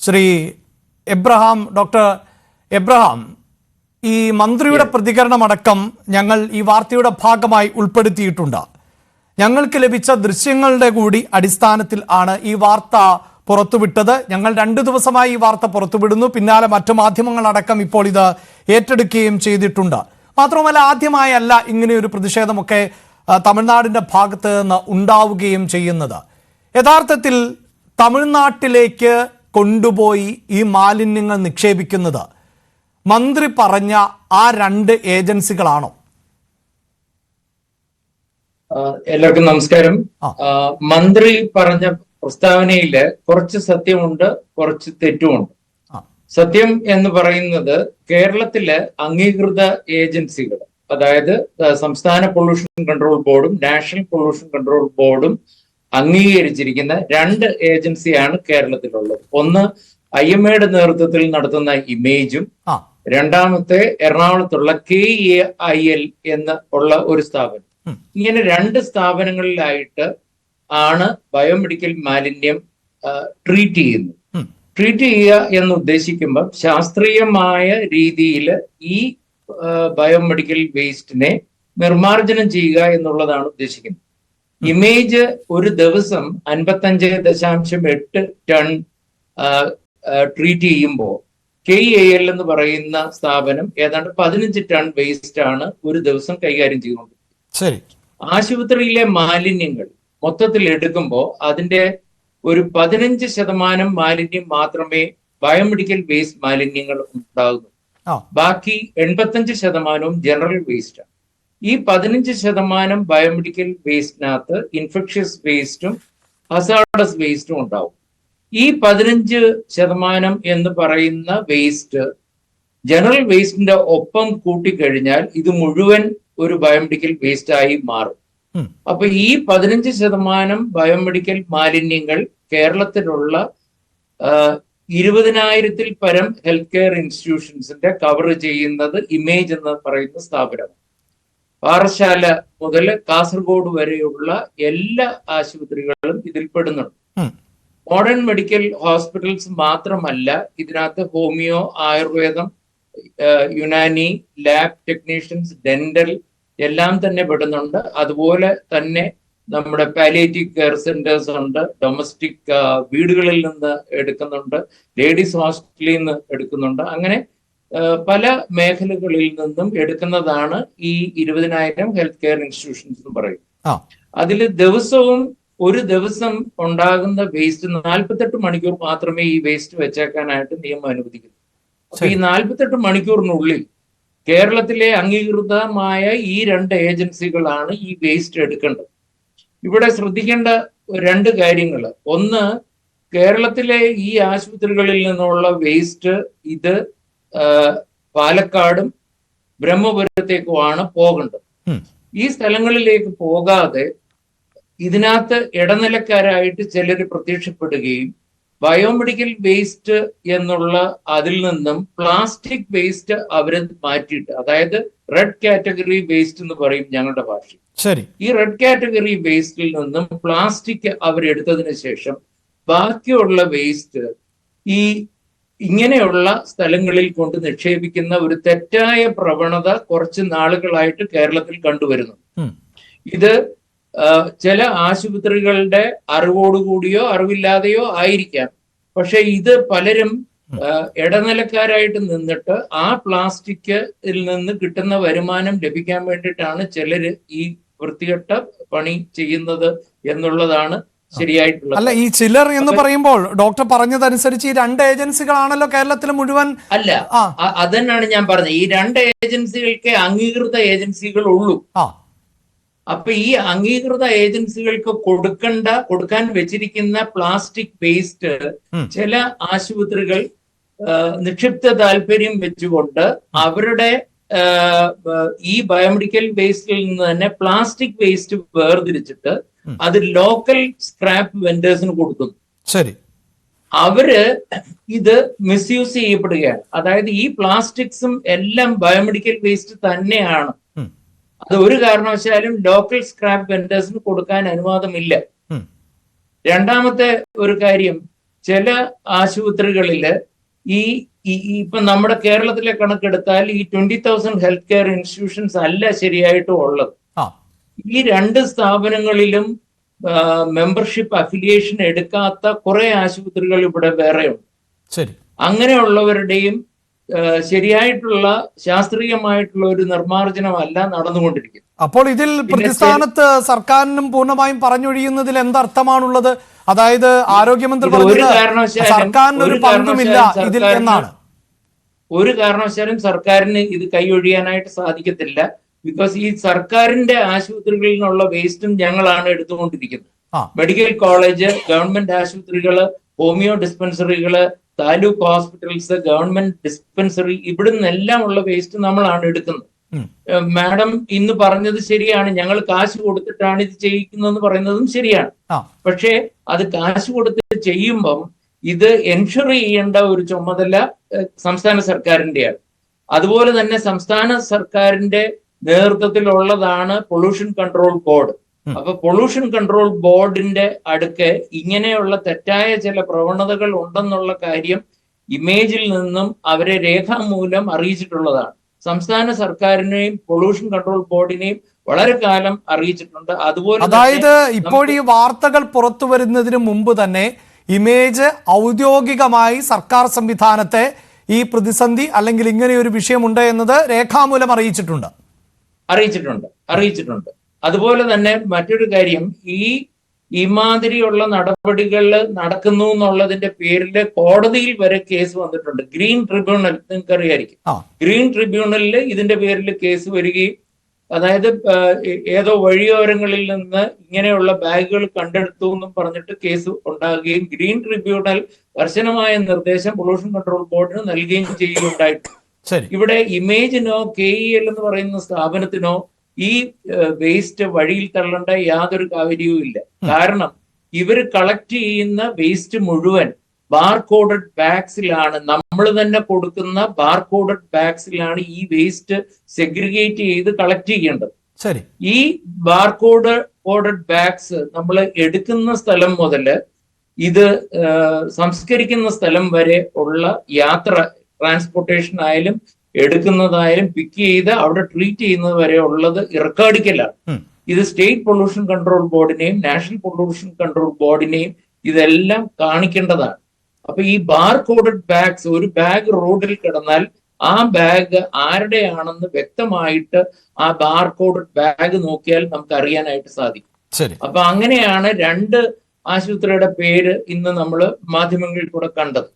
Shri Abraham, doctor Abraham, ഈ മന്ത്രിയുടെ പ്രതികരണമടക്കം ഞങ്ങൾ ഈ വാർത്തയുടെ ഭാഗമായി ഉൾപ്പെടുത്തിയിട്ടുണ്ട്. ഞങ്ങൾക്ക് ലഭിച്ച ദൃശ്യങ്ങളുടെ കൂടി അടിസ്ഥാനത്തിൽ ആണ് ഈ വാർത്ത പുറത്തുവിട്ടത്. ഞങ്ങൾ 2 ദിവസമായി ഈ വാർത്ത പുറത്തുവിടുന്നു. പിന്നാലെ മറ്റു മാധ്യമങ്ങളടക്കം ഇപ്പോൾ ഇത് ഏറ്റെടുക്കുകയും ചെയ്തിട്ടുണ്ട്. മാത്രമല്ല, ആദ്യമായല്ല ഇങ്ങനെയൊരു പ്രതിഷേധമൊക്കെ തമിഴ്നാടിൻ്റെ ഭാഗത്ത് നിന്ന് ഉണ്ടാവുകയും ചെയ്യുന്നത്. യഥാർത്ഥത്തിൽ തമിഴ്നാട്ടിലേക്ക് കൊണ്ടുപോയി ഈ മാലിന്യങ്ങൾ നിക്ഷേപിക്കുന്നത് മന്ത്രി പറഞ്ഞ ആ 2 ഏജൻസികളാണോ? എല്ലാവർക്കും നമസ്കാരം. മന്ത്രി പറഞ്ഞ പ്രസ്താവനയില് കുറച്ച് സത്യമുണ്ട്, കുറച്ച് തെറ്റുമുണ്ട്. സത്യം എന്ന് പറയുന്നത് കേരളത്തിലെ അംഗീകൃത ഏജൻസികൾ, അതായത് സംസ്ഥാന പൊല്യൂഷൻ കൺട്രോൾ ബോർഡും നാഷണൽ പൊല്യൂഷൻ കൺട്രോൾ ബോർഡും അംഗീകരിച്ചിരിക്കുന്ന 2 ഏജൻസിയാണ് കേരളത്തിലുള്ളത്. ഒന്ന് IMAയുടെ നേതൃത്വത്തിൽ നടത്തുന്ന ഇമേജും, രണ്ടാമത്തെ എറണാകുളത്തുള്ള KAIL എന്ന് ഉള്ള ഒരു സ്ഥാപനം. ഇങ്ങനെ 2 സ്ഥാപനങ്ങളിലായിട്ട് ആണ് ബയോമെഡിക്കൽ മാലിന്യം ട്രീറ്റ് ചെയ്യുന്നത്. ട്രീറ്റ് ചെയ്യുക എന്ന് ഉദ്ദേശിക്കുമ്പോൾ ശാസ്ത്രീയമായ രീതിയിൽ ഈ ബയോമെഡിക്കൽ വേസ്റ്റിനെ നിർമ്മാർജ്ജനം ചെയ്യുക എന്നുള്ളതാണ് ഉദ്ദേശിക്കുന്നത്. ഇമേജ് ഒരു ദിവസം 55.8 ടൺ ട്രീറ്റ് ചെയ്യുമ്പോൾ KAIL എന്ന് പറയുന്ന സ്ഥാപനം ഏതാണ്ട് 15 ടൺ വേസ്റ്റ് ആണ് ഒരു ദിവസം കൈകാര്യം ചെയ്യുന്നത്. ആശുപത്രിയിലെ മാലിന്യങ്ങൾ മൊത്തത്തിൽ എടുക്കുമ്പോൾ അതിന്റെ ഒരു 15% മാലിന്യം മാത്രമേ ബയോമെഡിക്കൽ വേസ്റ്റ് മാലിന്യങ്ങൾ ഉണ്ടാകുന്നു. ബാക്കി 85% ജനറൽ വേസ്റ്റ് ആണ്. ഈ 15% ബയോമെഡിക്കൽ വേസ്റ്റിനകത്ത് ഇൻഫെക്ഷ്യസ് വേസ്റ്റും ഹസാർഡസ് വേസ്റ്റും ഉണ്ടാവും. ഈ 15% എന്ന് പറയുന്ന വേസ്റ്റ് ജനറൽ വേസ്റ്റിന്റെ ഒപ്പം കൂട്ടിക്കഴിഞ്ഞാൽ ഇത് മുഴുവൻ ഒരു ബയോമെഡിക്കൽ വേസ്റ്റ് ആയി മാറും. അപ്പൊ ഈ 15% ബയോമെഡിക്കൽ മാലിന്യങ്ങൾ കേരളത്തിലുള്ള 20,000-ൽ പരം ഹെൽത്ത് കെയർ ഇൻസ്റ്റിറ്റ്യൂഷൻസിന്റെ കവർ ചെയ്യുന്നത് ഇമേജ് എന്ന് പറയുന്ന സ്ഥാപനമാണ്. പാറശാല മുതൽ കാസർഗോഡ് വരെയുള്ള എല്ലാ ആശുപത്രികളും ഇതിൽ പെടുന്നുണ്ട്. മോഡേൺ മെഡിക്കൽ ഹോസ്പിറ്റൽസ് മാത്രമല്ല, ഇതിനകത്ത് ഹോമിയോ, ആയുർവേദം, യുനാനി, ലാബ് ടെക്നീഷ്യൻസ്, ഡെന്റൽ എല്ലാം തന്നെ പെടുന്നുണ്ട്. അതുപോലെ തന്നെ നമ്മുടെ പാലിയേറ്റീവ് കെയർ സെന്റേഴ്സ് ഉണ്ട്, ഡൊമസ്റ്റിക് വീടുകളിൽ നിന്ന് എടുക്കുന്നുണ്ട്, ലേഡീസ് ഹോസ്പിറ്റലിൽ നിന്ന് എടുക്കുന്നുണ്ട്. അങ്ങനെ പല മേഖലകളിൽ നിന്നും എടുക്കുന്നതാണ് ഈ 20,000 ഹെൽത്ത് കെയർ ഇൻസ്റ്റിറ്റ്യൂഷൻസ് എന്ന് പറയും. അതിൽ ഒരു ദിവസം ഉണ്ടാകുന്ന വേസ്റ്റ് 48 മണിക്കൂർ മാത്രമേ ഈ വേസ്റ്റ് വെച്ചേക്കാനായിട്ട് നിയമം അനുവദിക്കുന്നു. അപ്പൊ ഈ 48 മണിക്കൂറിനുള്ളിൽ കേരളത്തിലെ അംഗീകൃതമായ ഈ 2 ഏജൻസികളാണ് ഈ വേസ്റ്റ് എടുക്കേണ്ടത്. ഇവിടെ ശ്രദ്ധിക്കേണ്ട 2 കാര്യങ്ങൾ. ഒന്ന്, കേരളത്തിലെ ഈ ആശുപത്രികളിൽ നിന്നുള്ള വേസ്റ്റ് ഇത് പാലക്കാടും ബ്രഹ്മപുരത്തേക്കുമാണ് പോകേണ്ടത്. ഈ സ്ഥലങ്ങളിലേക്ക് പോകാതെ ഇതിനകത്ത് ഇടനിലക്കാരായിട്ട് ചിലർ പ്രത്യക്ഷപ്പെടുകയും ബയോമെഡിക്കൽ വേസ്റ്റ് എന്നുള്ള അതിൽ നിന്നും പ്ലാസ്റ്റിക് വേസ്റ്റ് അവരെ മാറ്റിയിട്ട്, അതായത് റെഡ് കാറ്റഗറി വേസ്റ്റ് എന്ന് പറയും ഞങ്ങളുടെ ഭാഷയിൽ. ഈ റെഡ് കാറ്റഗറി വേസ്റ്റിൽ നിന്നും പ്ലാസ്റ്റിക് അവരെടുത്തതിന് ശേഷം ബാക്കിയുള്ള വേസ്റ്റ് ഈ ഇങ്ങനെയുള്ള സ്ഥലങ്ങളിൽ കൊണ്ട് നിക്ഷേപിക്കുന്ന ഒരു തെറ്റായ പ്രവണത കുറച്ച് നാളുകളായിട്ട് കേരളത്തിൽ കണ്ടുവരുന്നു. ഇത് ചില ആശുപത്രികളുടെ അറിവോടുകൂടിയോ അറിവില്ലാതെയോ ആയിരിക്കാം. പക്ഷെ ഇത് പലരും ഇടനിലക്കാരായിട്ട് നിന്നിട്ട് ആ പ്ലാസ്റ്റിക്കിൽ നിന്ന് കിട്ടുന്ന വരുമാനം ലഭിക്കാൻ വേണ്ടിയിട്ടാണ് ചിലര് ഈ വൃത്തികെട്ട പണി ചെയ്യുന്നത് എന്നുള്ളതാണ് ശരിയായിട്ടുള്ളത്. അല്ല, ഈ ചിലർ എന്ന് പറയുമ്പോൾ ഡോക്ടർ പറഞ്ഞതനുസരിച്ച് ഈ 2 ഏജൻസികളാണല്ലോ കേരളത്തിൽ മുഴുവൻ. അല്ല, അതന്നെയാണ് ഞാൻ പറഞ്ഞത്. ഈ 2 ഏജൻസികൾക്ക് അംഗീകൃത ഏജൻസികൾ ഉള്ളൂ. അപ്പൊ ഈ അംഗീകൃത ഏജൻസികൾക്ക് കൊടുക്കാൻ വെച്ചിരിക്കുന്ന പ്ലാസ്റ്റിക് വേസ്റ്റ് ചില ആശുപത്രികൾ നിക്ഷിപ്ത താല്പര്യം വെച്ചുകൊണ്ട് അവരുടെ ഈ ബയോമെഡിക്കൽ വേസ്റ്റിൽ നിന്ന് തന്നെ പ്ലാസ്റ്റിക് വേസ്റ്റ് വേർതിരിച്ചിട്ട് അത് ലോക്കൽ സ്ക്രാപ്പ് വെൻഡേഴ്സിന് കൊടുക്കുന്നു. അവര് ഇത് മിസ്യൂസ് ചെയ്യപ്പെടുകയാണ്. അതായത് ഈ പ്ലാസ്റ്റിക്സും എല്ലാം ബയോമെഡിക്കൽ വേസ്റ്റ് തന്നെയാണ്. അത് ഒരു കാരണവശാലും ലോക്കൽ സ്ക്രാപ്പ് വെൻഡേഴ്സിന് കൊടുക്കാൻ അനുവാദമില്ല. രണ്ടാമത്തെ ഒരു കാര്യം, ചില ആശുപത്രികളില് ഈ ഇപ്പൊ നമ്മുടെ കേരളത്തിലെ കണക്കെടുത്താൽ ഈ 20,000 ഹെൽത്ത് കെയർ ഇൻസ്റ്റിറ്റ്യൂഷൻസ് അല്ല ശരിയായിട്ടും ഉള്ളത്. ആ ഈ രണ്ട് സ്ഥാപനങ്ങളിലും മെമ്പർഷിപ്പ് അഫിലിയേഷൻ എടുക്കാത്ത കുറെ ആശുപത്രികൾ ഇവിടെ വേറെയുണ്ട്. ശരി. അങ്ങനെയുള്ളവരുടെയും ശരിയായിട്ടുള്ള ശാസ്ത്രീയമായിട്ടുള്ള ഒരു നിർമ്മാർജ്ജനമല്ല നടന്നുകൊണ്ടിരിക്കുന്നത്. അപ്പോൾ ഇതിൽ പ്രതിസ്ഥാനത്ത് സർക്കാരിനും പൂർണ്ണമായും പറഞ്ഞൊഴിയുന്നതിൽ എന്തർത്ഥമാണുള്ളത്? അതായത് ആരോഗ്യമന്ത്രി പറഞ്ഞത് സർക്കാരിന് ഒരു പങ്കുമില്ല ഇതിൽ എന്നാണ്. ഒരു കാരണവശാലും സർക്കാരിന് ഇത് കൈയൊഴിയാനായിട്ട് സാധിക്കത്തില്ല. ബിക്കോസ് ഈ സർക്കാരിന്റെ ആശുപത്രികളിൽ നിന്നുള്ള വേസ്റ്റും ഞങ്ങളാണ് എടുത്തുകൊണ്ടിരിക്കുന്നത്. മെഡിക്കൽ കോളേജ്, ഗവൺമെന്റ് ആശുപത്രികള്, ഹോമിയോ ഡിസ്പെൻസറികള്, താലൂക്ക് ഹോസ്പിറ്റൽസ്, ഗവൺമെന്റ് ഡിസ്പെൻസറി, ഇവിടുന്ന് എല്ലാം ഉള്ള വേസ്റ്റ് നമ്മളാണ് എടുക്കുന്നത്. മാഡം ഇന്ന് പറഞ്ഞത് ശരിയാണ്, ഞങ്ങൾ കാശ് കൊടുത്തിട്ടാണ് ഇത് ചെയ്യിക്കുന്നതെന്ന് പറയുന്നതും ശരിയാണ്. പക്ഷേ അത് കാശ് കൊടുത്തിട്ട് ചെയ്യുമ്പം ഇത് എൻഷുർ ചെയ്യേണ്ട ഒരു ചുമതല സംസ്ഥാന സർക്കാരിന്റെയാണ്. അതുപോലെ തന്നെ സംസ്ഥാന സർക്കാരിന്റെ നേതൃത്വത്തിലുള്ളതാണ് പൊല്യൂഷൻ കൺട്രോൾ ബോർഡ്. അപ്പൊ പൊല്യൂഷൻ കൺട്രോൾ ബോർഡിന്റെ അടുക്ക് ഇങ്ങനെയുള്ള തെറ്റായ ചില പ്രവണതകൾ ഉണ്ടെന്നുള്ള കാര്യം ഇമേജിൽ നിന്നും അവരെ രേഖാമൂലം അറിയിച്ചിട്ടുള്ളതാണ്. സംസ്ഥാന സർക്കാരിനെയും പൊല്യൂഷൻ കൺട്രോൾ ബോർഡിനെയും വളരെ കാലം അറിയിച്ചിട്ടുണ്ട്. അതുപോലെ അതായത് ഇപ്പോൾ ഈ വാർത്തകൾ പുറത്തു വരുന്നതിന് മുമ്പ് തന്നെ ഇമേജ് ഔദ്യോഗികമായി സർക്കാർ സംവിധാനത്തെ ഈ പ്രതിസന്ധി അല്ലെങ്കിൽ ഇങ്ങനെ ഒരു വിഷയമുണ്ട് എന്നത് രേഖാമൂലം അറിയിച്ചിട്ടുണ്ട്. അതുപോലെ തന്നെ മറ്റൊരു കാര്യം, ഈ മാതിരിയുള്ള നടപടികൾ നടക്കുന്നു എന്നുള്ളതിന്റെ പേരിൽ കോടതിയിൽ വരെ കേസ് വന്നിട്ടുണ്ട്. ഗ്രീൻ ട്രിബ്യൂണൽ, നിങ്ങൾക്ക് അറിയായിരിക്കും, ഗ്രീൻ ട്രിബ്യൂണലിൽ ഇതിന്റെ പേരിൽ കേസ് വരികയും, അതായത് ഏതോ വഴിയോരങ്ങളിൽ നിന്ന് ഇങ്ങനെയുള്ള ബാഗുകൾ കണ്ടെടുത്തു എന്നും പറഞ്ഞിട്ട് കേസ് ഉണ്ടാകുകയും ഗ്രീൻ ട്രിബ്യൂണൽ കർശനമായ നിർദ്ദേശം പൊല്യൂഷൻ കൺട്രോൾ ബോർഡിന് നൽകുകയും ചെയ്യുകയുണ്ടായിട്ടുണ്ട്. ഇവിടെ ഇമേജിനോ KEL എന്ന് പറയുന്ന സ്ഥാപനത്തിനോ ഈ വേസ്റ്റ് വഴിയിൽ തള്ളേണ്ട യാതൊരു കാര്യവും ഇല്ല. കാരണം ഇവര് കളക്ട് ചെയ്യുന്ന വേസ്റ്റ് മുഴുവൻ ബാർകോഡഡ് ബാഗ്സിലാണ്, നമ്മൾ തന്നെ കൊടുക്കുന്ന ബാർകോഡഡ് ബാഗ്സിലാണ് ഈ വേസ്റ്റ് സെഗ്രിഗേറ്റ് ചെയ്ത് കളക്ട് ചെയ്യേണ്ടത്. ഈ ബാർകോഡഡ് ബാഗ്സ് നമ്മൾ എടുക്കുന്ന സ്ഥലം മുതല് ഇത് സംസ്കരിക്കുന്ന സ്ഥലം വരെ ഉള്ള യാത്ര, ട്രാൻസ്പോർട്ടേഷൻ ആയാലും എടുക്കുന്നതായാലും പിക്ക് ചെയ്ത് അവിടെ ട്രീറ്റ് ചെയ്യുന്നത് വരെ ഉള്ളത് റെക്കോർഡിക്കലാണ്. ഇത് സ്റ്റേറ്റ് പൊല്യൂഷൻ കൺട്രോൾ ബോർഡിനെയും നാഷണൽ പൊല്യൂഷൻ കൺട്രോൾ ബോർഡിനെയും ഇതെല്ലാം കാണിക്കേണ്ടതാണ്. അപ്പൊ ഈ ബാർകോഡഡ് ബാഗ്സ്, ഒരു ബാഗ് റോഡിൽ കിടന്നാൽ ആ ബാഗ് ആരുടെയാണെന്ന് വ്യക്തമായിട്ട് ആ ബാർകോഡഡ് ബാഗ് നോക്കിയാൽ നമുക്ക് അറിയാനായിട്ട് സാധിക്കും. അപ്പൊ അങ്ങനെയാണ് രണ്ട് ആശുപത്രിയുടെ പേര് ഇന്ന് നമ്മൾ മാധ്യമങ്ങളിൽ കൂടെ കണ്ടത്.